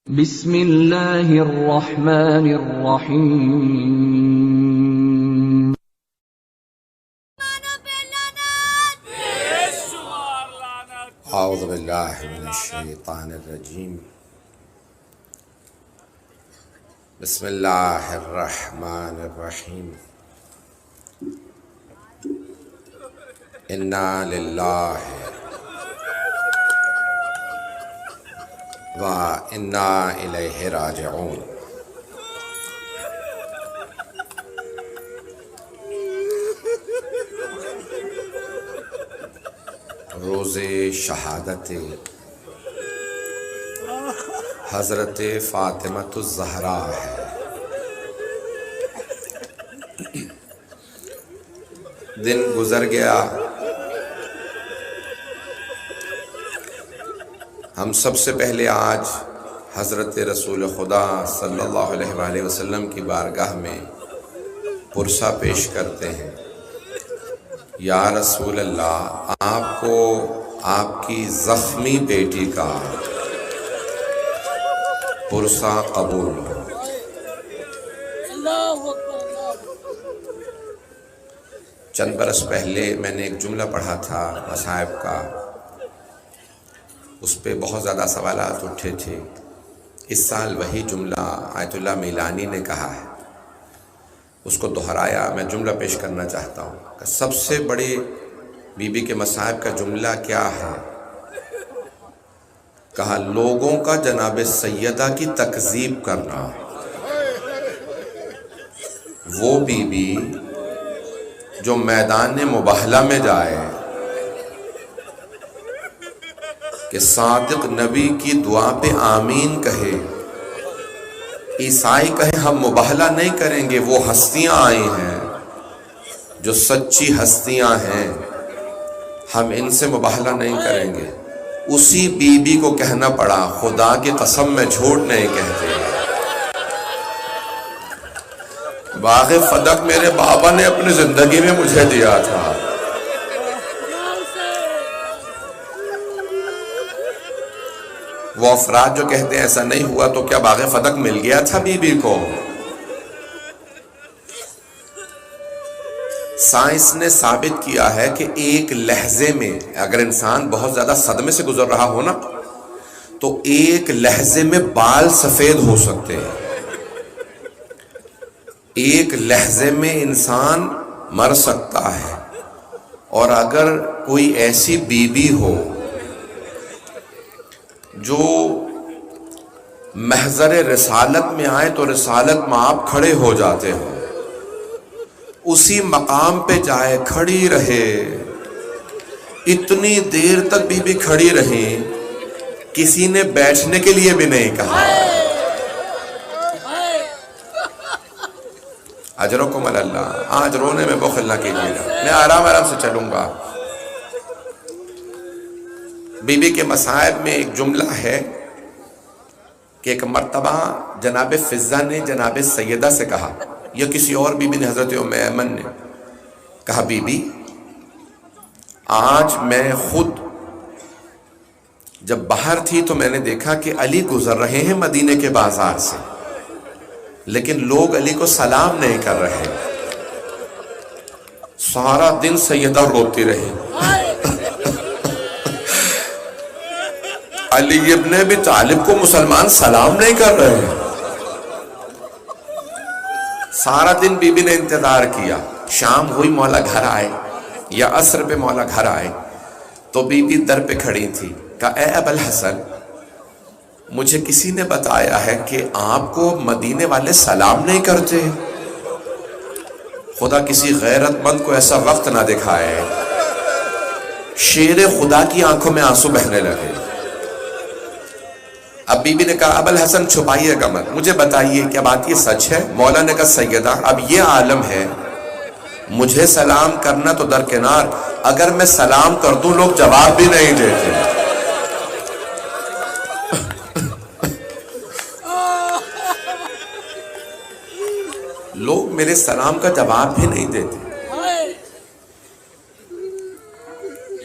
بسم اللہ الرحمن الرحیم اعوذ باللہ من الشیطان الرجیم بسم اللہ الرحمن الرحیم انا للہ و انا الیہ راجعون۔ روز شہادت حضرت فاطمۃ الزہرا ہے۔ دن گزر گیا، ہم سب سے پہلے آج حضرت رسول خدا صلی اللہ علیہ وآلہ وسلم کی بارگاہ میں پرسہ پیش کرتے ہیں۔ یا رسول اللہ، آپ کو آپ کی زخمی بیٹی کا پرسہ قبول ہو۔ چند برس پہلے میں نے ایک جملہ پڑھا تھا مصائب کا، اس پہ بہت زیادہ سوالات اٹھے تھے۔ اس سال وہی جملہ آیت اللہ میلانی نے کہا ہے، اس کو دہرایا۔ میں جملہ پیش کرنا چاہتا ہوں کہ سب سے بڑے بی بی کے مصائب کا جملہ کیا ہے؟ کہا لوگوں کا جناب سیدہ کی تکذیب کرنا۔ وہ بی بی جو میدان مباہلہ میں جائے کہ صادق نبی کی دعا پہ آمین کہے، عیسائی کہے ہم مباہلہ نہیں کریں گے، وہ ہستیاں آئی ہیں جو سچی ہستیاں ہیں، ہم ان سے مباہلہ نہیں کریں گے۔ اسی بی بی کو کہنا پڑا خدا کی قسم میں جھوٹ نہیں کہتے۔ باغ فدق میرے بابا نے اپنی زندگی میں مجھے دیا تھا۔ وہ افراد جو کہتے ہیں ایسا نہیں ہوا تو کیا باغ فدق مل گیا تھا بی بی کو؟ سائنس نے ثابت کیا ہے کہ ایک لہجے میں اگر انسان بہت زیادہ صدمے سے گزر رہا ہو نا تو ایک لہجے میں بال سفید ہو سکتے ہیں۔ ایک لہجے میں انسان مر سکتا ہے، اور اگر کوئی ایسی بی بی ہو جو محضر رسالت میں آئے تو رسالت میں آپ کھڑے ہو جاتے ہو، اسی مقام پہ جائے کھڑی رہے، اتنی دیر تک بی بی کھڑی رہی، کسی نے بیٹھنے کے لیے بھی نہیں کہا۔ اجرکم اللہ۔ آج رونے میں بخل نہ کیجیے گا، میں آرام سے چلوں گا۔ بی بی کے مصائب میں ایک جملہ ہے کہ ایک مرتبہ جناب فضہ نے جناب سیدہ سے کہا، یا کسی اور بی بی نے، حضرت ام ایمن نے کہا بی بی آج میں خود جب باہر تھی تو میں نے دیکھا کہ علی گزر رہے ہیں مدینے کے بازار سے، لیکن لوگ علی کو سلام نہیں کر رہے۔ سارا دن سیدہ روتی رہی، علی ابن ابی طالب کو مسلمان سلام نہیں کر رہے۔ سارا دن بی بی نے انتظار کیا، شام ہوئی مولا گھر آئے یا عصر پہ مولا گھر آئے تو بی بی در پہ کھڑی تھی۔ کہا اے ابو الحسن، مجھے کسی نے بتایا ہے کہ آپ کو مدینے والے سلام نہیں کرتے۔ خدا کسی غیرت مند کو ایسا وقت نہ دکھائے۔ شیر خدا کی آنکھوں میں آنسو بہنے لگے۔ اب بی بی نے کہا ابو الحسن چھپائیے گا مت، مجھے بتائیے کیا بات یہ سچ ہے؟ مولا نے کہا سیدہ اب یہ عالم ہے، مجھے سلام کرنا تو درکنار، اگر میں سلام کر دوں لوگ جواب بھی نہیں دیتے۔ لوگ میرے سلام کا جواب بھی نہیں دیتے۔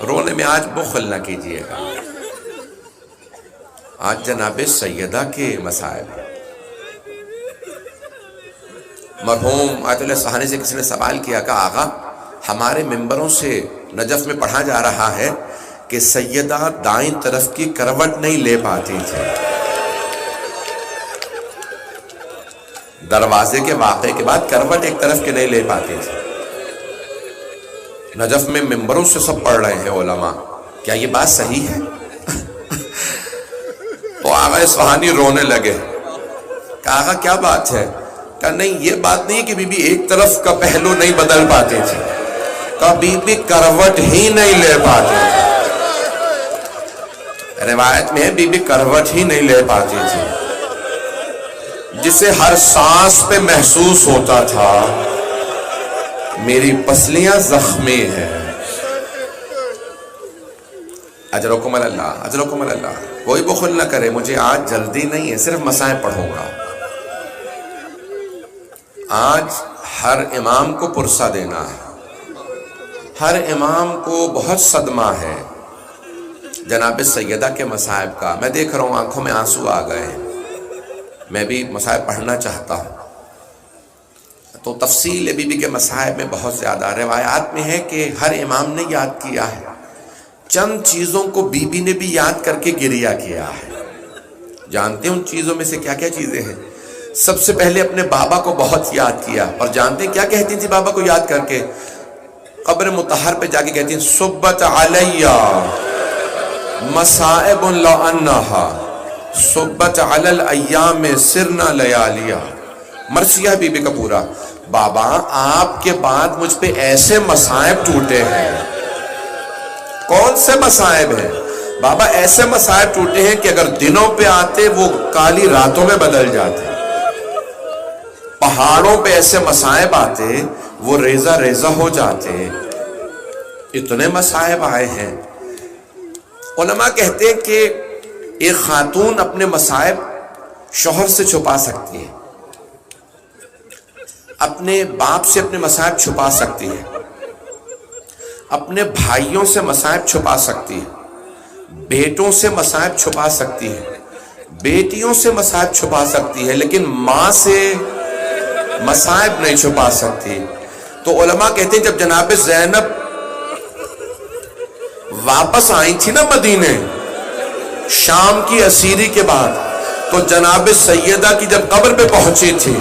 رونے میں آج بخل نہ کیجیے گا۔ آج جناب سیدہ کے مصائب. مرحوم آیت اللہ سہانی سے کسی نے سوال کیا کہ آغا ہمارے ممبروں سے نجف میں پڑھا جا رہا ہے کہ سیدہ دائیں طرف کی کروٹ نہیں لے پاتی تھی. دروازے کے واقعے کے بعد کروٹ ایک طرف کے نہیں لے پاتی تھی. نجف میں ممبروں سے سب پڑھ رہے ہیں علماء، کیا یہ بات صحیح ہے؟ تو آغا اصفہانی رونے لگے کہ آغا کیا بات ہے؟ کہ نہیں، یہ بات نہیں کہ بی بی ایک طرف کا پہلو نہیں بدل پاتی تھی، کہ بی بی کروٹ ہی نہیں لے پاتی تھی. روایت میں ہے بی بی کروٹ ہی نہیں لے پاتی تھی، جسے ہر سانس پہ محسوس ہوتا تھا میری پسلیاں زخمی ہیں. اجرکم اللہ، اجرکم اللہ. کوئی بخل نہ کرے، مجھے آج جلدی نہیں ہے، صرف مسائل پڑھوں گا. آج ہر امام کو پرسہ دینا ہے، ہر امام کو بہت صدمہ ہے جناب سیدہ کے مصائب کا. میں دیکھ رہا ہوں آنکھوں میں آنسو آ گئے ہیں. میں بھی مصائب پڑھنا چاہتا ہوں. تو تفصیل بی بی کے مصائب میں بہت زیادہ روایات میں ہے کہ ہر امام نے یاد کیا ہے. چند چیزوں کو بی بی نے بھی یاد کر کے گریہ کیا ہے. جانتے ہیں ان چیزوں میں سے کیا کیا چیزیں ہیں؟ سب سے پہلے اپنے بابا کو بہت یاد کیا. اور جانتے ہیں کیا کہتی تھی بابا کو یاد کر کے؟ قبر مطہر پہ جا کے کہتی ہیں صبت علیہ مصائب لعنہا صبت علی الایام سرنا لیالیا. مرثیہ بی بی کا پورا، بابا آپ کے بعد مجھ پہ ایسے مصائب ٹوٹے ہیں. کون سے مصائب ہیں بابا؟ ایسے مصائب ٹوٹے ہیں کہ اگر دنوں پہ آتے وہ کالی راتوں میں بدل جاتے. پہاڑوں پہ ایسے مصائب آتے وہ ریزہ ریزہ ہو جاتے. اتنے مصائب آئے ہیں. علماء کہتے ہیں کہ ایک خاتون اپنے مصائب شوہر سے چھپا سکتی ہے، اپنے باپ سے اپنے مصائب چھپا سکتی ہے، اپنے بھائیوں سے مصائب چھپا سکتی ہے، بیٹوں سے مصائب چھپا سکتی ہے، بیٹیوں سے مصائب چھپا سکتی ہے، لیکن ماں سے مصائب نہیں چھپا سکتی. تو علماء کہتے ہیں جب جناب زینب واپس آئی تھی نا مدینے شام کی اسیری کے بعد، تو جناب سیدہ کی جب قبر پہ پہنچی تھی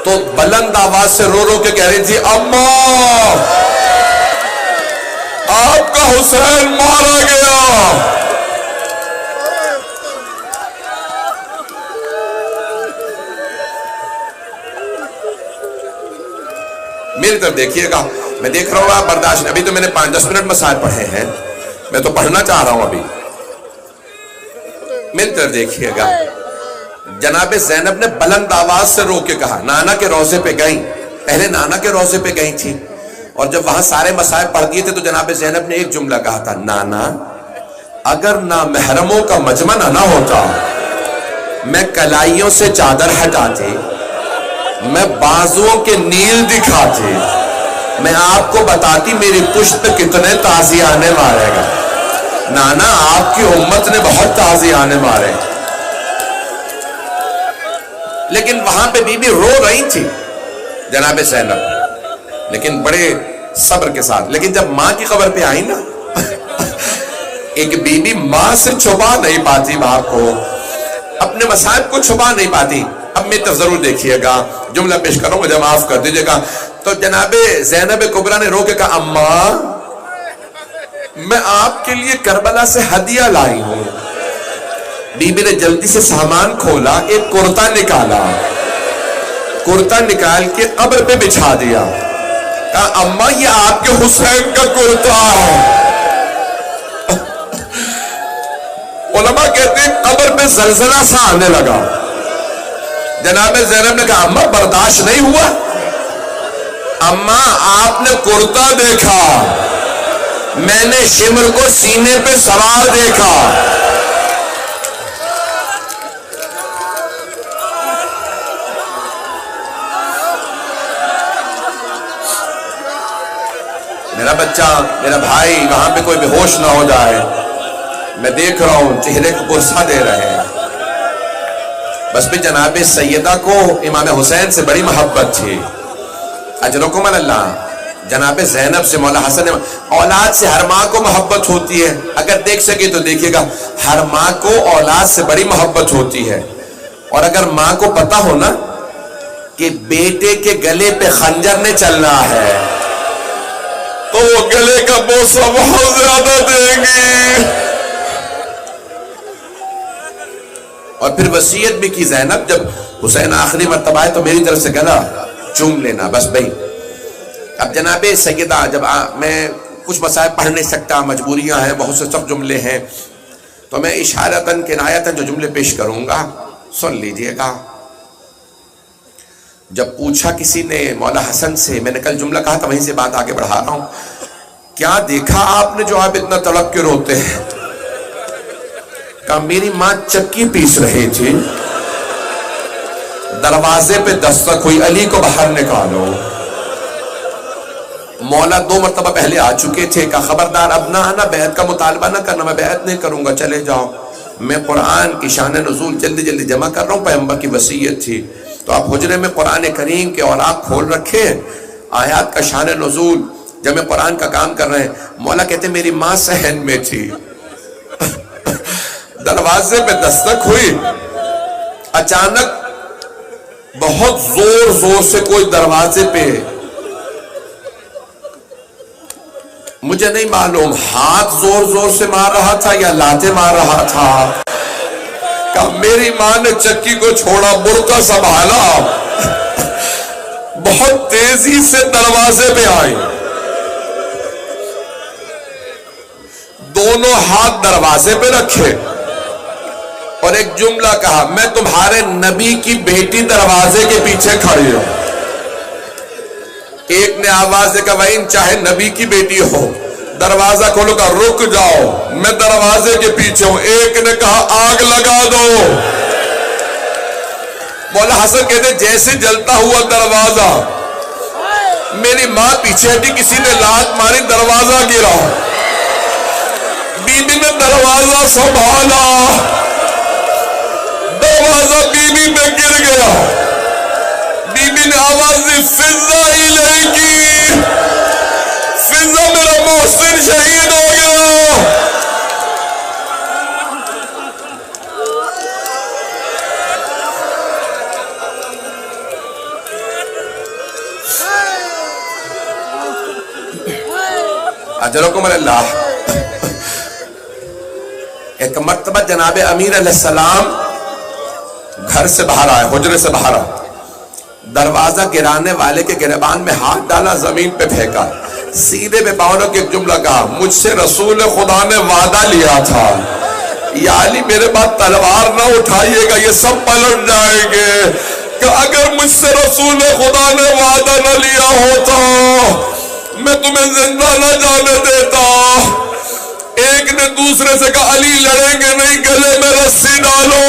تو بلند آواز سے رو رو کے کہہ رہی تھی اماں آپ کا حسین مارا گیا. میری طرف دیکھیے گا، میں دیکھ رہا ہوں آپ برداشت. ابھی تو میں نے 5-10 منٹ مسائل پڑھے ہیں، میں تو پڑھنا چاہ رہا ہوں ابھی. میری طرف دیکھیے گا، جناب زینب نے بلند آواز سے رو کے کہا. نانا کے روضے پہ گئیں، پہلے نانا کے روضے پہ گئی تھی، اور جب وہاں سارے مسائل پڑھ دیے تھے تو جناب زینب نے ایک جملہ کہا تھا، نانا اگر نامحرموں کا مجمع نہ ہوتا میں کلائیوں سے چادر ہٹاتی، میں بازوؤں کے نیل دکھاتی، میں آپ کو بتاتی میری پشت پہ کتنے تازیانے مارے گا. نانا آپ کی امت نے بہت تازیانے مارے. لیکن وہاں پہ بی بی رو رہی تھی جناب زینب، لیکن بڑے صبر کے ساتھ. لیکن جب ماں کی قبر پہ آئی نا ایک بی بی ماں سے چھپا نہیں پاتی، باپ کو اپنے مصائب کو چھپا نہیں پاتی. اب میں تو ضرور دیکھیے گا، جملہ پیش کروں مجھے معاف کر دیجیے گا. تو جناب زینب کبریٰ نے رو کے کہا اماں میں آپ کے لیے کربلا سے ہدیہ لائی ہوں. بی بی نے جلدی سے سامان کھولا، ایک کرتا نکالا، کرتا نکال کے قبر پہ بچھا دیا. کہا اماں یہ آپ کے حسین کا کرتا ہے. علماء کہتے ہیں قبر پہ زلزلہ سا آنے لگا. جناب زینب نے کہا اماں برداشت نہیں ہوا؟ اماں آپ نے کرتا دیکھا، میں نے شمر کو سینے پہ سوار دیکھا. میرا بچہ، میرا بھائی وہاں پہ کوئی بے ہوش نہ ہو جائے. میں دیکھ رہا ہوں چہرے کو غصہ دے رہے ہیں. بس بھی جناب سیدہ کو امام حسین سے بڑی محبت تھی. اجرکم اللہ. جناب زینب سے مولا حسن نے اولاد سے ہر ماں کو محبت ہوتی ہے. اگر دیکھ سکے تو دیکھیے گا ہر ماں کو اولاد سے بڑی محبت ہوتی ہے. اور اگر ماں کو پتا ہو نا کہ بیٹے کے گلے پہ خنجر نے چلنا ہے تو وہ گلے کا بوسہ بہت زیادہ دیں گی. اور پھر وصیت بھی کی زینب جب حسین آخری مرتبہ ہے تو میری طرف سے گلا چوم لینا. بس بھائی اب جناب سیدہ جب میں کچھ مسائل پڑھ نہیں سکتا, مجبوریاں ہیں, بہت سے سب جملے ہیں, تو میں اشارتاً کنایتاً جو جملے پیش کروں گا سن لیجئے گا. جب پوچھا کسی نے مولا حسن سے, میں نے کل جملہ کہا تھا وہیں سے بات آگے بڑھا رہا ہوں, کیا دیکھا آپ نے جو آپ اتنا تڑپ کے روتے ہیں؟ کہا میری ماں چکی پیس رہی تھی, دروازے پہ دستک ہوئی, علی کو باہر نکالو. مولا 2 مرتبہ پہلے آ چکے تھے, کہا خبردار اب نہ آنا, بیعت کا مطالبہ نہ کرنا, میں بیعت نہیں کروں گا, چلے جاؤ. میں قرآن کی شان نزول جلدی جلدی جمع کر رہا ہوں, پیغمبر کی وصیت تھی. تو آپ حجرے میں قرآن کریم کے اوراق کھول رکھے, آیات کا شان نزول جمع قرآن کا کام کر رہے ہیں. مولا کہتے میری ماں صحن میں تھی, دروازے پہ دستک ہوئی, اچانک بہت زور زور سے کوئی دروازے پہ, مجھے نہیں معلوم ہاتھ زور زور سے مار رہا تھا یا لاتیں مار رہا تھا. کہا میری ماں نے چکی کو چھوڑا, برقع سنبھالا, بہت تیزی سے دروازے پہ آئی, دونوں ہاتھ دروازے پہ رکھے اور ایک جملہ کہا میں تمہارے نبی کی بیٹی دروازے کے پیچھے کھڑی ہوں. ایک نے آواز دے کہا وَإِن چاہے نبی کی بیٹی ہو دروازہ کھولو, کا رک جاؤ میں دروازے کے پیچھے ہوں. ایک نے کہا آگ لگا دو. مولا حسن کہتے جیسے جلتا ہوا دروازہ, میری ماں پیچھے ہٹی, کسی نے لات ماری, دروازہ گرا, بی بی نے دروازہ سنبھالا, دروازہ بی بی پہ گر گیا. بی بی نے آواز دی فضا الیکی, فضا میرا محسن شہید ہو گیا. اجرکم اللہ. ایک مرتبہ جناب امیر علیہ السلام گھر سے باہر آئے, حجرے سے باہر آئے, دروازہ گرانے والے کے گریبان میں ہاتھ ڈالا, زمین پہ پھینکا, سیدھے پہ پاؤں کے ایک جملہ کہا مجھ سے رسول خدا نے وعدہ لیا تھا, یا علی میرے بعد تلوار نہ اٹھائیے گا, یہ سب پلٹ جائیں گے. کہ اگر مجھ سے رسول خدا نے وعدہ نہ لیا ہوتا میں تمہیں زندہ نہ جانے دیتا. ایک نے دوسرے سے کہا علی لڑیں گے نہیں, گلے میں رسی ڈالو.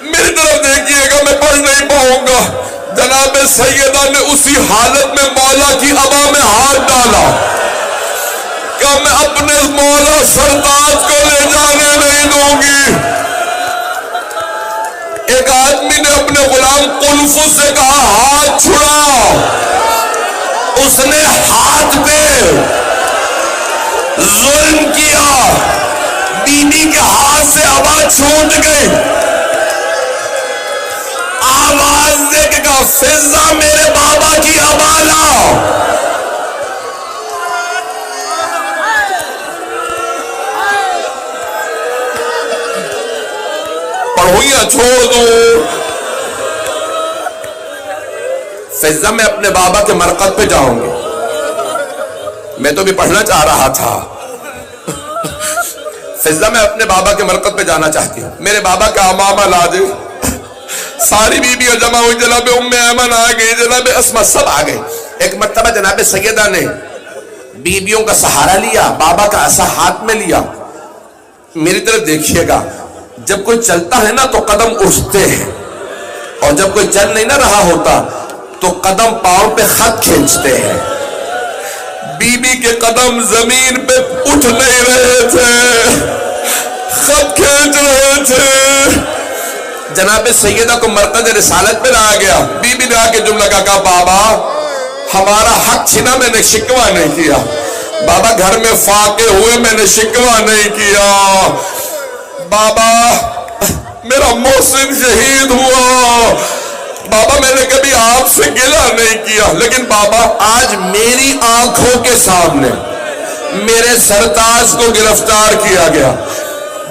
میری طرف دیکھیے گا, میں پڑھ نہیں پاؤں گا. جناب سیدہ نے اسی حالت میں مولا کی ابا میں ہاتھ ڈالا, کہ میں اپنے مولا سرتاج کو لے جانے نہیں دوں گی. ایک آدمی نے اپنے غلام قلفز سے کہا ہاتھ چھڑا, اس نے ہاتھ پہ ظلم کیا, بی بی کے ہاتھ سے ابا چھوٹ گئی. آواز دے کے کہا فضا میرے بابا کی ابا لاؤ. پڑھو یا چھوڑ دو. فضا میں اپنے بابا کے مرقد پہ جاؤں گی. میں تو بھی پڑھنا چاہ رہا تھا. فضا میں اپنے بابا کے مرقد پہ جانا چاہتی ہوں. میرے بابا کا امامہ لا دے. ساری بیویاں جمع ہوئی, جناب ام ایمن آ گئی, جناب اسما, سب آ گئے. ایک مرتبہ جناب سیدہ نے بیویوں کا سہارا لیا, بابا کا عصا ہاتھ میں لیا. میری طرف دیکھیے گا, جب کوئی چلتا ہے نا تو قدم اٹھتے ہیں, اور جب کوئی چل نہیں نہ رہا ہوتا تو قدم پاؤں پہ خط کھینچتے ہیں. بی بی کے قدم زمین پہ اٹھ نہیں رہے تھے، خط کھینچ رہے تھے۔ جناب سیدہ کو مرتد رسالت پہ لایا گیا، بی بی نے آ کے جملہ کہا بابا ہمارا حق چھنا، میں نے شکوہ نہیں کیا، بابا گھر میں فاقے ہوئے، میں نے شکوہ نہیں کیا، بابا میرا محسن شہید ہوا، بابا میں نے کبھی آپ سے گلہ نہیں کیا، لیکن بابا آج میری آنکھوں کے سامنے میرے سرتاج کو گرفتار کیا گیا،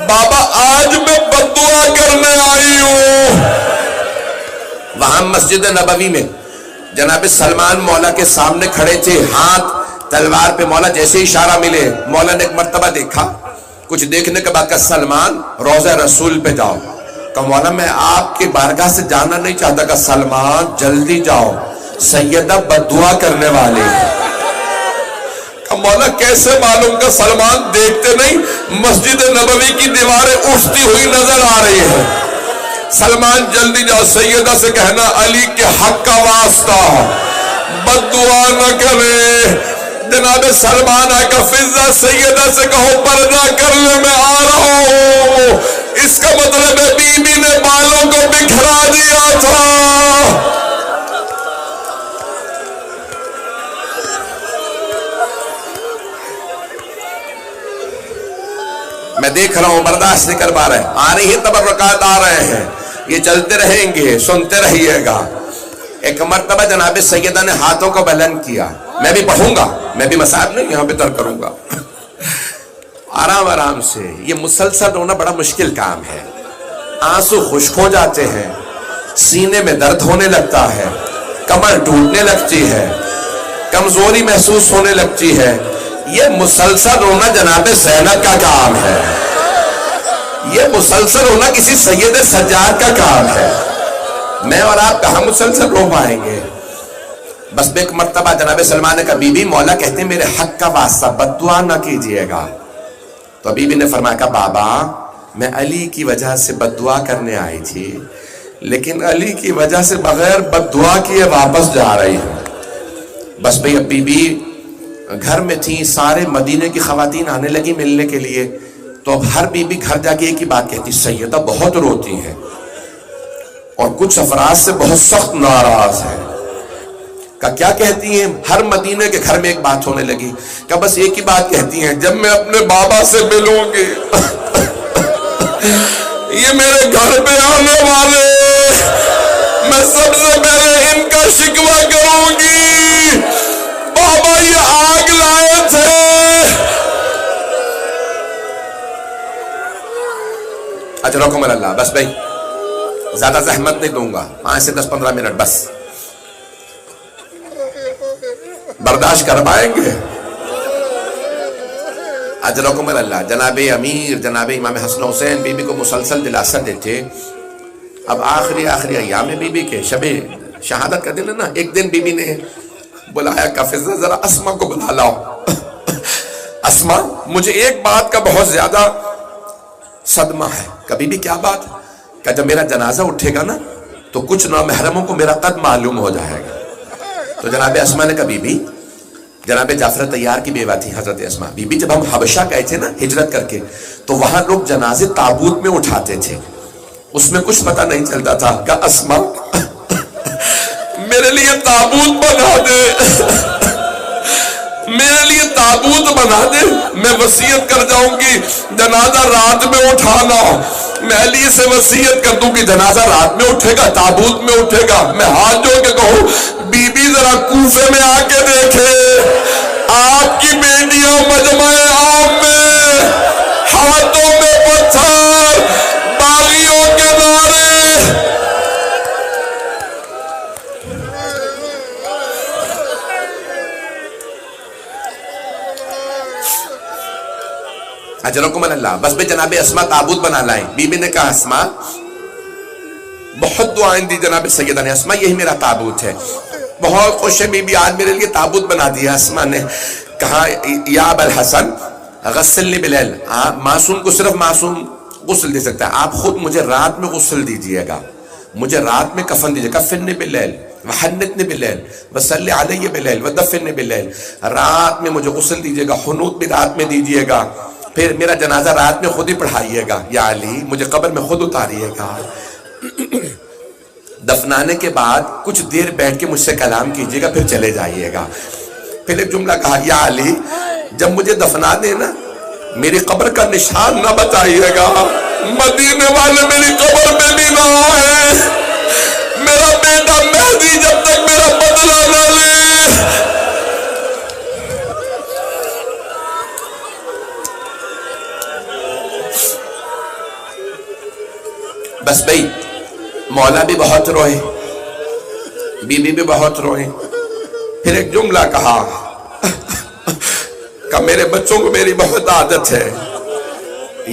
بابا آج میں بددعا کرنے آئی ہوں۔ وہاں مسجد نبوی میں جناب سلمان مولا کے سامنے کھڑے تھے، ہاتھ تلوار پہ، مولا جیسے اشارہ ملے مولا نے ایک مرتبہ دیکھا، کچھ دیکھنے کے بعد کہا سلمان روضہ رسول پہ جاؤ، کہ مولا میں آپ کی بارگاہ سے جانا نہیں چاہتا، کہ سلمان جلدی جاؤ سیدہ بددعا کرنے والی، کہ مولا کیسے معلوم، کہ سلمان دیکھتے نہیں مسجد نبوی کی دیواریں اٹھتی ہوئی نظر آ رہی ہے، سلمان جلدی جاؤ، سیدہ سے کہنا علی کے حق کا واسطہ بددعا نہ کرے۔ جناب سلمان آئے کہ فضہ سیدہ سے کہو پردہ کر لے، میں آ رہا ہوں، اس کا مطلب ہے بی بی نے بالوں کو بکھرا دیا تھا۔ میں دیکھ رہا ہوں برداشت نہیں کر پا رہے، آ رہی ہے تبرکات آ رہے ہیں، یہ چلتے رہیں گے، سنتے رہیے گا۔ ایک مرتبہ جناب سیدہ نے ہاتھوں کو بلند کیا، میں بھی پڑھوں گا، میں بھی مصاحب نہیں یہاں پہ ترک کروں گا، آرام آرام سے، یہ مسلسل رونا بڑا مشکل کام ہے، آنسو خشک ہو جاتے ہیں، سینے میں درد ہونے لگتا ہے، کمر ٹوٹنے لگتی ہے، کمزوری محسوس ہونے لگتی ہے، یہ مسلسل رونا جناب زینب کا کام ہے، یہ مسلسل رونا کسی سید سجاد کا کام ہے، میں اور آپ کہاں مسلسل رو پائیں گے۔ بس ایک مرتبہ جناب سلمان نے کہا بی بی مولا کہتے ہیں میرے حق کا واسطہ بددعا نہ کیجئے گا، تو بی بی نے فرمایا کہ بابا میں علی کی وجہ سے بددعا کرنے آئی تھی، لیکن علی کی وجہ سے بغیر بددعا کیے واپس جا رہی ہوں۔ بس بھئی اب بی بی گھر میں تھی، سارے مدینے کی خواتین آنے لگی ملنے کے لیے، تو اب ہر بی بی گھر جا کے ایک ہی بات کہتی سیدہ بہت روتی ہیں اور کچھ افراد سے بہت سخت ناراض ہے، کہ کیا کہتی ہیں؟ ہر مدینے کے گھر میں ایک بات ہونے لگی کہ بس ایک ہی بات کہتی ہیں جب میں اپنے بابا سے ملوں گی یہ میرے گھر پہ آنے والے، میں سب سے پہلے ان کا شکوہ کروں گی، بابا یہ آگ لائے تھے۔ اجرکم اللہ، بس بھائی زیادہ زحمت نہیں دوں گا، 5 سے 10-15 منٹ بس برداشت کر پائیں گے؟ اجرکم اللہ۔ جناب امیر جناب امام حسن حسین بی بی کو مسلسل دلاسہ دیتے، اب آخری ایام بی بی کے شب شہادت کا دن ہے نا، ایک دن بی بی نے بلایا کہ فضہ ذرا اسما کو بلا لاؤ، اسما مجھے ایک بات کا بہت زیادہ صدمہ ہے۔ کبھی بھی کیا بات؟ کہ جب میرا جنازہ اٹھے گا نا تو کچھ نامحرموں کو میرا قد معلوم ہو جائے گا۔ تو جناب اسما نے کہا بی بی، جناب جعفر طیار کی بیوہ تھی حضرت اسما، بی بی جب ہم حبشہ گئے تھے نا ہجرت کر کے، تو وہاں لوگ جنازے تابوت میں اٹھاتے تھے، اس میں کچھ پتہ نہیں چلتا تھا، کہ اسما میرے لیے تابوت بنا دے، میرے لیے تابوت بنا دے، میں وصیت کر جاؤں گی جنازہ رات میں اٹھانا، میں علی سے وصیت کر دوں گی جنازہ رات میں اٹھے گا، تابوت میں اٹھے گا۔ میں ہاتھ جوڑ کے کہوں بی بی ذرا کوفے میں آ کے دیکھے، آپ کی بیٹیاں مجمع عام میں، ہاتھوں میں پتھر، باغیوں کے نعرے۔ اجرکم اللہ۔ بس بے جناب اسما تابوت بنا لائیں۔ بی بی نے کہا اسما، بہت دعائیں دی جناب سیدہ نے، اسما یہی میرا تابوت ہے، بہت خوش ہے بی بی آج میرے لیے تابوت بنا دیا۔ اسما نے کہا یا ابا الحسن غسلنی بلیل، معصوم کو صرف معصوم غسل دے سکتا ہے، آپ خود مجھے رات میں غسل دیجئے گا، مجھے رات میں کفن دیجئے، کفنی بلیل، وحنتنی باللیل وصلی علیہ باللیل ودفنی باللیل، رات میں مجھے غسل دیجیے گا، حنوط بھی رات میں دیجیے گا، پھر میرا جنازہ رات میں خود ہی پڑھائیے گا، یا علی مجھے قبر میں خود اتاریے گا، دفنانے کے بعد کچھ دیر بیٹھ کے مجھ سے کلام کیجیے گا، پھر چلے جائیے گا۔ پھر ایک جملہ کہا، یا علی جب مجھے دفنا دینا میری قبر کا نشان نہ بتائیے گا، مدینے والے میری قبر میں بھی نہ آئے، میرا بیٹا مہدی جب تک میرا بدلہ نہ لے۔ بس بھئی مولا بھی بہت روئے، بی بی بھی بہت روئے، پھر ایک جملہ کہا کہ میرے بچوں کو میری بہت عادت ہے،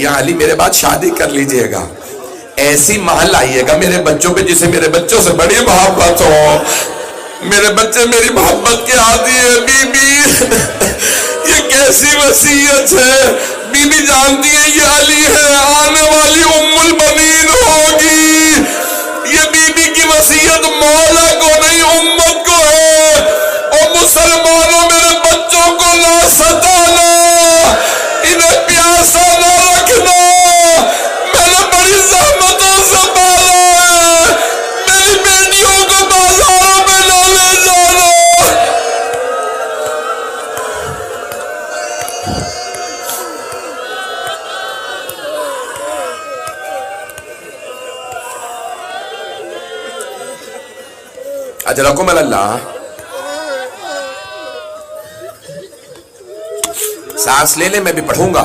یا علی میرے بعد شادی کر لیجئے گا، ایسی محل آئیے گا میرے بچوں پہ جسے میرے بچوں سے بڑی محبت ہو، میرے بچے میری محبت کے عادی ہے۔ بی بی یہ کیسی وصیت ہے، بی بی جانتی ہے یہ علی ہے، آنے والی ام البنین ہوگی، یہ بی بی کی وصیت مولا کو نہیں امت کو ہے، اور مسلمانوں میرے بچوں کو نہ ستانا، انہیں پیاسا نہ رکھنا، میں نے بڑی زحمتوں سے پالا ہے، میری بیٹیوں کو بازاروں میں نہ لے جانا۔ اجرکم اللہ۔ سانس لے لیں، میں بھی پڑھوں گا،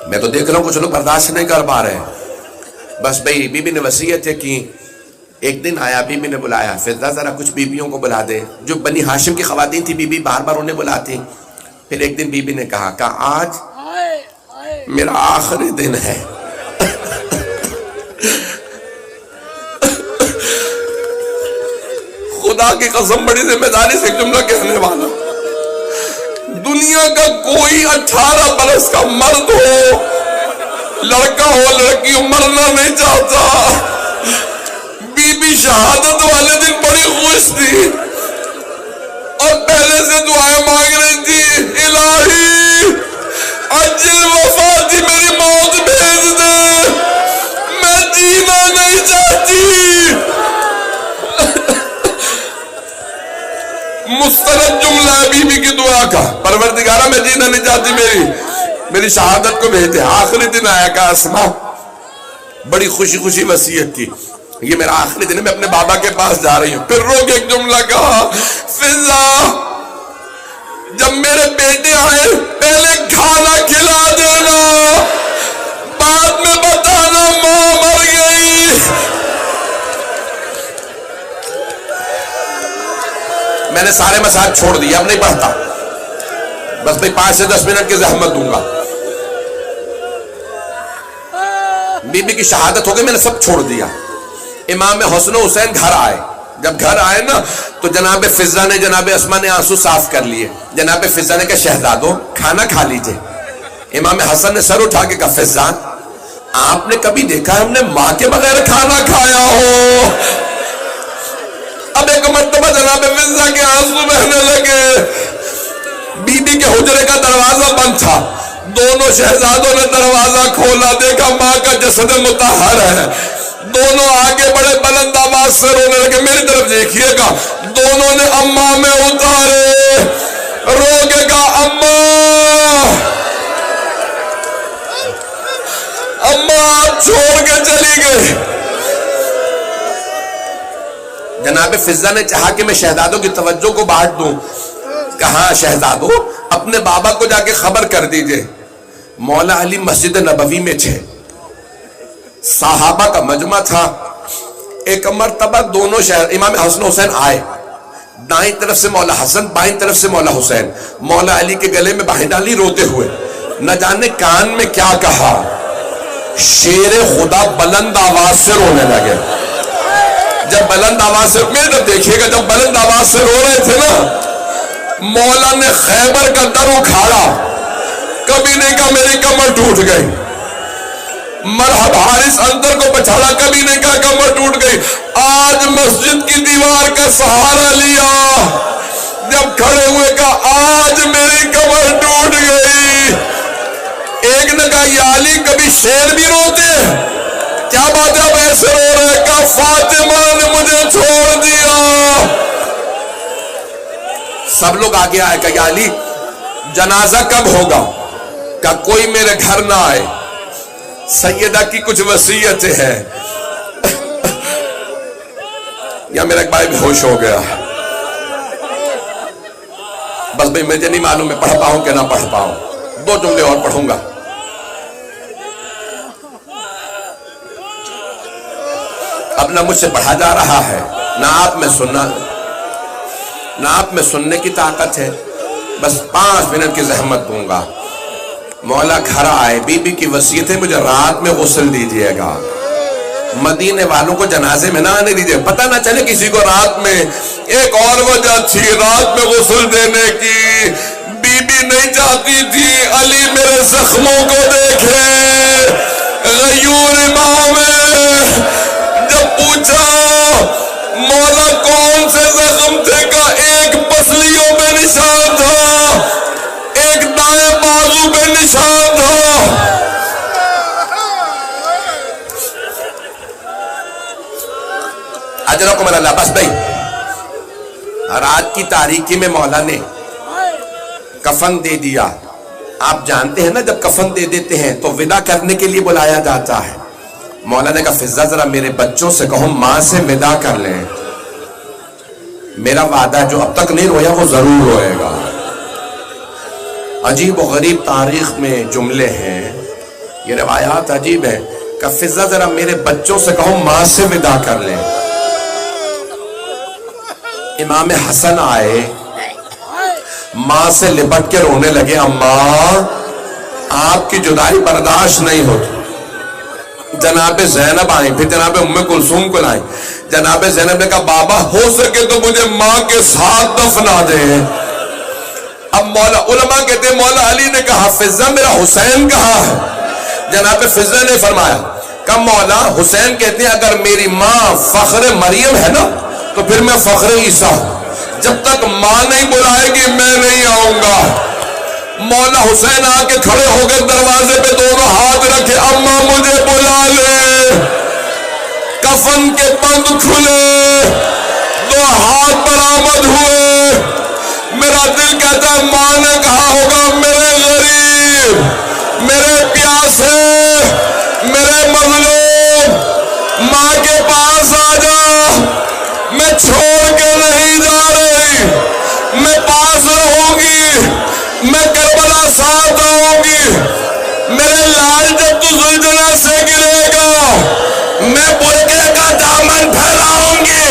میں تو دیکھ رہا ہوں کچھ لوگ برداشت نہیں کر پا رہے ہیں۔ بس بھئی بی بی نے وصیت ہے کہ ایک دن آیا، بی بی نے بلایا، فضہ ذرا کچھ بیبیوں کو بلا دے، جو بنی ہاشم کی خواتین تھی، بی بی بار بار انہیں بلاتی۔ پھر ایک دن بی بی نے کہا کہ آج میرا آخری دن ہے، خدا کی قسم بڑی ذمہ داری سے ایک جملہ کہنے والا، دنیا کا کوئی 18 برس کا مرد ہو، لڑکا ہو لڑکی ہو، مرنا نہیں چاہتا۔ بی بی شہادت والے دن بڑی خوش تھی اور پہلے سے دعائیں مانگ رہی تھی، الہی عجل وفاتی، میری موت بھیج دے، میں جینا نہیں چاہتی۔ مستند جملہ ہے بی بی کی دعا کا، پروردگارہ میں جینا نہیں چاہتی، میری شہادت کو بھیج دے۔ آخری دن آیا کہ اسماء بڑی خوشی خوشی وصیت کی، یہ میرا آخری دن ہے، میں اپنے بابا کے پاس جا رہی ہوں۔ پھر رو کے ایک جملہ کہا، فضہ جب میرے بیٹے آئے پہلے کھانا کھلا دینا، بعد میں بتانا ماں مر گئی۔ میں نے سارے مسائل چھوڑ دیا، اب نہیں پڑھتا، بس بھئی 5 سے 10 منٹ کی زحمت دوں گا۔ بی بی کی شہادت ہو گئی، میں نے سب چھوڑ دیا۔ امام حسن و حسین گھر آئے، جب گھر آئے نا تو جناب فضہ نے جناب اسماء نے آنسو صاف کر لیے۔ جناب فضہ نے کہا شہزادو کھانا کھا لیجئے۔ امام حسن نے سر اٹھا کے کہا فضہ آپ نے کبھی دیکھا ہم نے ماں کے بغیر کھانا کھایا ہو؟ اب ایک مرتبہ جناب فضہ کے آنسو بہنے لگے، بی بی کے حجرے کا دروازہ بند تھا، دونوں شہزادوں نے دروازہ کھولا، دیکھا ماں کا جسد مطہر ہے، دونوں آگے بڑے بلند آواز سے رونے لگے، میری طرف دیکھیے گا، دونوں نے اماں میں اتارے، رو کے کہا اماں آپ چھوڑ کے چلی گئے۔ جناب فضہ نے چاہا کہ میں شہزادوں کی توجہ کو بانٹ دوں، کہا شہزادو اپنے بابا کو جا کے خبر کر دیجئے مولا علی مسجد نبوی میں تھے، صحابہ کا مجمع تھا۔ ایک مرتبہ دونوں امام حسن حسین آئے، دائیں طرف سے مولا حسن، بائیں طرف سے مولا حسین، مولا علی کے گلے میں باہیں ڈالی روتے ہوئے، نہ جانے کان میں کیا کہا، شیر خدا بلند آواز سے رونے لگے۔ جب بلند آواز سے، میرے طرف دیکھیے گا، جب بلند آواز سے رو رہے تھے نا، مولا نے خیبر کا در اکھاڑا، کبھی نہیں کہا میری کمر ٹوٹ گئی، مرحب حارث اندر کو پچھاڑا، کبھی نہیں کہا کمر ٹوٹ گئی. آج مسجد کی دیوار کا سہارا لیا، جب کھڑے ہوئے کہا آج میری کمر ٹوٹ گئی. ایک نے کہا یا علی کبھی شیر بھی روتے ہیں؟ کیا بات ہے اب ایسے رو رہے؟ کہا فاطمہ نے مجھے چھوڑ دیا. سب لوگ آگے آئے کہ یا علی جنازہ کب ہوگا؟ کہ کوئی میرے گھر نہ آئے، سیدہ کی کچھ وصیتیں ہیں. یا میرا ایک بھائی بھی ہوش ہو گیا. بس بھئی مجھے نہیں معلوم میں پڑھ پاؤں کہ نہ پڑھ پاؤں، 2 جملے اور پڑھوں گا. اب نہ مجھ سے پڑھا جا رہا ہے، نہ آپ میں سننے کی طاقت ہے. بس 5 منٹ کی زحمت دوں گا. مولا گھر آئے، بی بی کی وصیت ہے مجھے رات میں غسل دیجیے گا، مدینے والوں کو جنازے میں نہ آنے دیجیے، پتہ نہ چلے کسی کو رات میں. ایک اور وجہ تھی رات میں غسل دینے کی، بی بی نہیں چاہتی تھی علی میرے زخموں کو دیکھے. غیور امام جب پوچھا مولا کون سے زخم تھے، کا ایک پسلیوں پہ نشان تھا، ایک دائیں بازو پہ نشان تھا. اجرکم اللہ. بس بھائی رات کی تاریکی میں مولا نے کفن دے دیا. آپ جانتے ہیں نا جب کفن دے دیتے ہیں تو ودا کرنے کے لیے بلایا جاتا ہے. مولا نے کہا فضہ ذرا میرے بچوں سے کہو ماں سے ودا کر لیں، میرا وعدہ جو اب تک نہیں رویا وہ ضرور روئے گا. عجیب و غریب تاریخ میں جملے ہیں، یہ روایات عجیب ہیں. کہ فضہ ذرا میرے بچوں سے کہو ماں سے ودا کر لیں. امام حسن آئے، ماں سے لپٹ کے رونے لگے، اماں آپ کی جدائی برداشت نہیں ہوتی. جناب زینب آئیں، پھر جناب ام کلثوم کو لائیں. جناب زینب نے کہا بابا ہو سکے تو مجھے ماں کے ساتھ دفنا دیں. اب مولا علماء کہتے ہیں مولا علی نے کہا فضہ میرا حسین کہاں ہے؟ جناب فضہ نے فرمایا کہ مولا حسین کہتے ہیں اگر میری ماں فخر مریم ہے نا تو پھر میں فخر عیسیٰ ہوں، جب تک ماں نہیں بلائے گی میں نہیں آؤں گا. مولا حسین آ کے کھڑے ہو گئے دروازے پہ، دونوں ہاتھ رکھے، اماں مجھے بلا لے. کفن کے بند کھلے، 2 ہاتھ برآمد ہوئے. میرا دل کہتا ہے ماں نے کہا ہوگا میرے غریب، میرے پیاسے، میرے مظلوم، ماں کے پاس آ جا، میں چھوڑ کے نہیں جا رہی، میں پاس رہوں گی، میں کربلا ساتھ آؤں گی. میرے لال جب تو زلزلہ سے گرے گا میں برقعے کا دامن پھیلاؤں گی،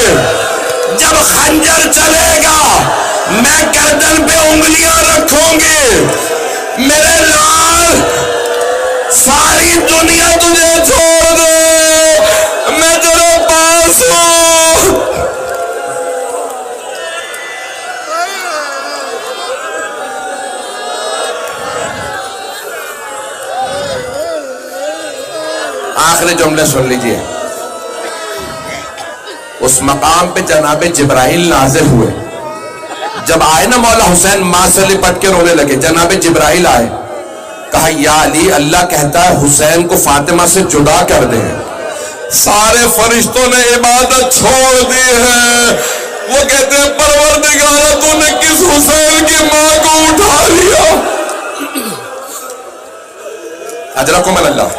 جب خنجر چلے گا میں گردن پہ انگلیاں رکھوں گی. میرے لال ساری دنیا تجھے چھوڑ دے، میں تیرے پاس ہوں. آخری جملے سن لیجئے. اس مقام پہ جناب جبرائیل نازل ہوئے. جب آئے نا مولا حسین ماں سے لپٹ کے رونے لگے، جناب جبرائیل آئے، کہا یا علی اللہ کہتا ہے حسین کو فاطمہ سے جدا کر دیں. سارے فرشتوں نے عبادت چھوڑ دی ہے. وہ کہتے ہیں پروردگارہ تو نے کس حسین کی ماں کو اٹھا لیا. اجرکم اللہ.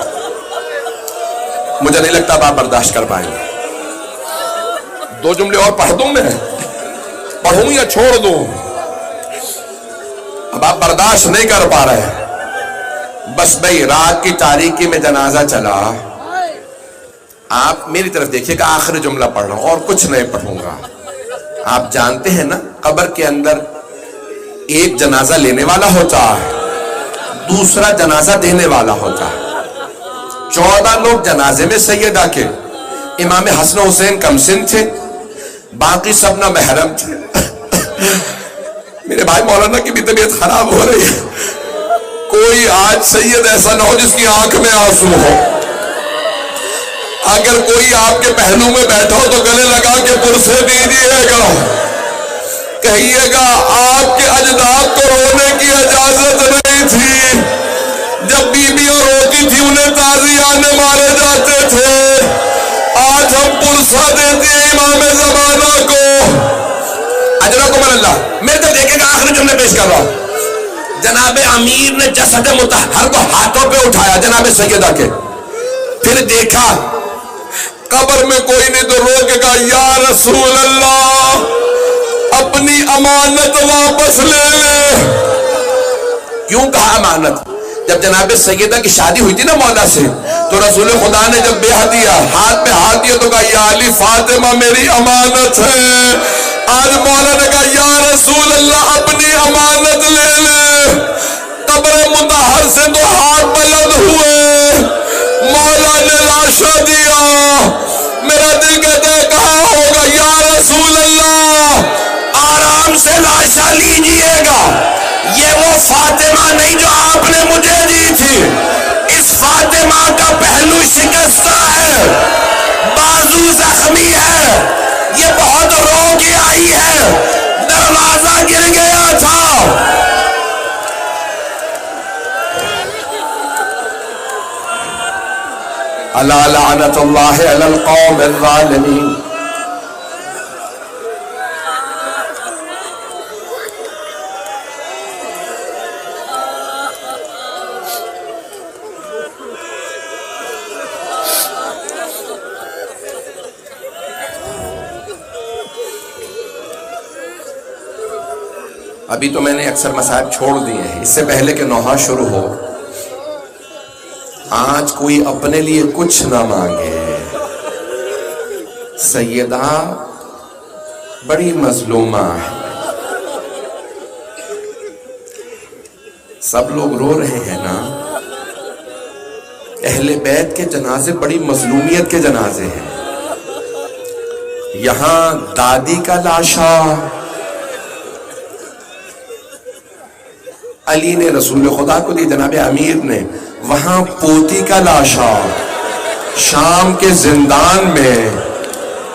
مجھے نہیں لگتا اب آپ برداشت کر پائیں گے. 2 جملے اور پڑھ دوں میں، پڑھوں یا چھوڑ دوں؟ اب آپ برداشت نہیں کر پا رہے. بس بھئی رات کی تاریکی میں جنازہ چلا. آپ میری طرف دیکھیے کہ آخری جملہ پڑھ رہا ہوں اور کچھ نہیں پڑھوں گا. آپ جانتے ہیں نا قبر کے اندر ایک جنازہ لینے والا ہوتا ہے، دوسرا جنازہ دینے والا ہوتا ہے. 14 لوگ جنازے میں سیدہ کے، امام حسن حسین کم سن تھے، باقی سب نہ محرم تھے. میرے بھائی مولانا کی بھی طبیعت خراب ہو رہی ہے. کوئی آج سید ایسا نہ ہو جس کی آنکھ میں آنسو ہو. اگر کوئی آپ کے پہلو میں بیٹھا ہو تو گلے لگا کے پرسے دیجیے گا، کہیے گا آپ کے اجداد کو رونے کی اجازت نہیں تھی، جب بیویاں روتی تھی انہیں تازیانے مارے جاتے تھے، آج ہم پرسہ دیتے ہیں امام زمانہ کو۔ اجرکم اللہ۔ میرے تو دیکھے گا آخری جملے پیش کر رہا ہوں۔ جناب امیر نے جسد مطہر کو ہاتھوں پہ اٹھایا جناب سیدہ کے، پھر دیکھا قبر میں کوئی نہیں تو رو کے کہا یا رسول اللہ اپنی امانت واپس لے لے۔ کیوں کہا امانت؟ جب جناب سیدہ کی شادی ہوئی تھی نا مولا سے، تو رسول خدا نے جب بیعت دیا، ہاتھ پہ ہاتھ دیا تو کہا یا علی فاطمہ میری امانت ہے۔ آج مولا نے کہا یا رسول اللہ اپنی امانت لے لے۔ قبر مطہر سے تو ہاتھ بلند ہوئے، مولا نے لاشا دیا۔ میرا دل کہتا ہے کہاں ہوگا یا رسول اللہ؟ آرام سے لاشا لیجئے گا، یہ وہ فاطمہ نہیں جو آپ نے مجھے دی تھی۔ اس فاطمہ کا پہلو شکستہ ہے، بازو زخمی ہے، یہ بہت رو کے آئی ہے، دروازہ گر گیا تھا۔ الا لعنت اللہ علی القوم الظالمین۔ ابھی تو میں نے اکثر مسائل چھوڑ دیے ہیں، اس سے پہلے کہ نوحہ شروع ہو، آج کوئی اپنے لیے کچھ نہ مانگے۔ سیدہ بڑی مظلومہ ہے، سب لوگ رو رہے ہیں نا، اہل بیت کے جنازے بڑی مظلومیت کے جنازے ہیں۔ یہاں دادی کا لاشا، علی نے رسول خدا کو دی، جناب امیر نے، وہاں پوتی کا لاشا، شام کے زندان میں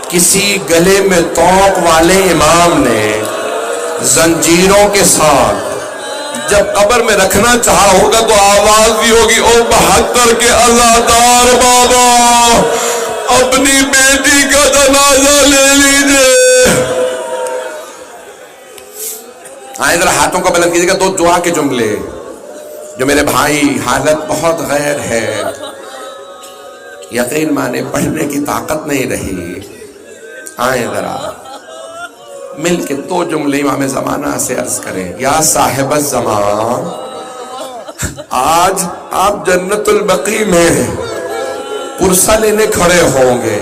کسی گلے میں توق والے امام نے زنجیروں کے ساتھ جب قبر میں رکھنا چاہا ہوگا تو آواز بھی ہوگی او 72 کے عزادار بابا اپنی بیٹی کا جنازہ لے لیجئے۔ ادھر ہاتھوں کو بلند کیجیے گا، دو دعا کے جملے جو میرے بھائی حالت بہت غیر ہے، یقین مانے پڑھنے کی طاقت نہیں رہی، آئیں ذرا مل کے دو جملے امام زمانہ سے عرض کریں۔ یا صاحب الزمان، آج آپ جنت البقیع میں پرسہ لینے کھڑے ہوں گے،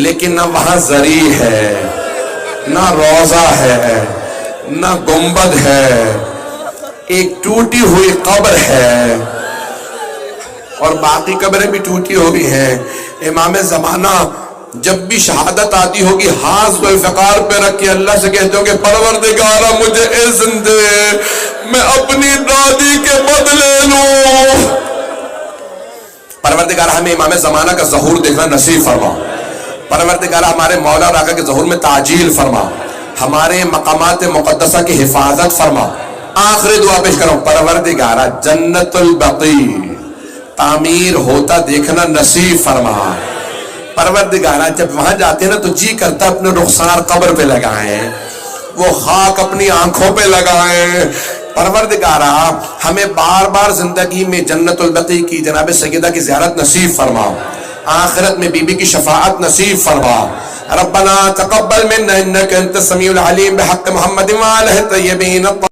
لیکن نہ وہاں زری ہے، نہ روضہ ہے، نہ گنبد ہے، ایک ٹوٹی ہوئی قبر ہے، اور باقی قبریں بھی ٹوٹی ہوئی ہیں۔ امام زمانہ جب بھی شہادت آتی ہوگی ہاتھ کو الفقار پہ رکھ کے اللہ سے کہتے ہوں کہ پروردگارہ مجھے اذن دے میں اپنی دادی کے بدلے لوں۔ پروردگارہ ہمیں امام زمانہ کا ظہور دیکھنا نصیب فرما، پروردگارہ ہمارے مولا اور آقا کے ظہور میں تعجیل فرما، ہمارے مقامات مقدسہ کی حفاظت فرما۔ آخری دعا پیش کروں، پروردگارہ جنت البقیع تعمیر ہوتا دیکھنا نصیب فرما۔ پروردگارہ جب وہاں جاتے ہیں نا تو جی کرتا اپنے رخسار قبر پہ لگائیں، وہ خاک اپنی آنکھوں پہ لگائیں۔ پروردگارہ ہمیں بار بار زندگی میں جنت البقیع کی جناب سیدہ کی زیارت نصیب فرما، آخرت میں بی بی کی شفاعت نصیب فرما۔ ربنا تقبل منا انك انت السميع العليم بحق محمد وآله الطيبين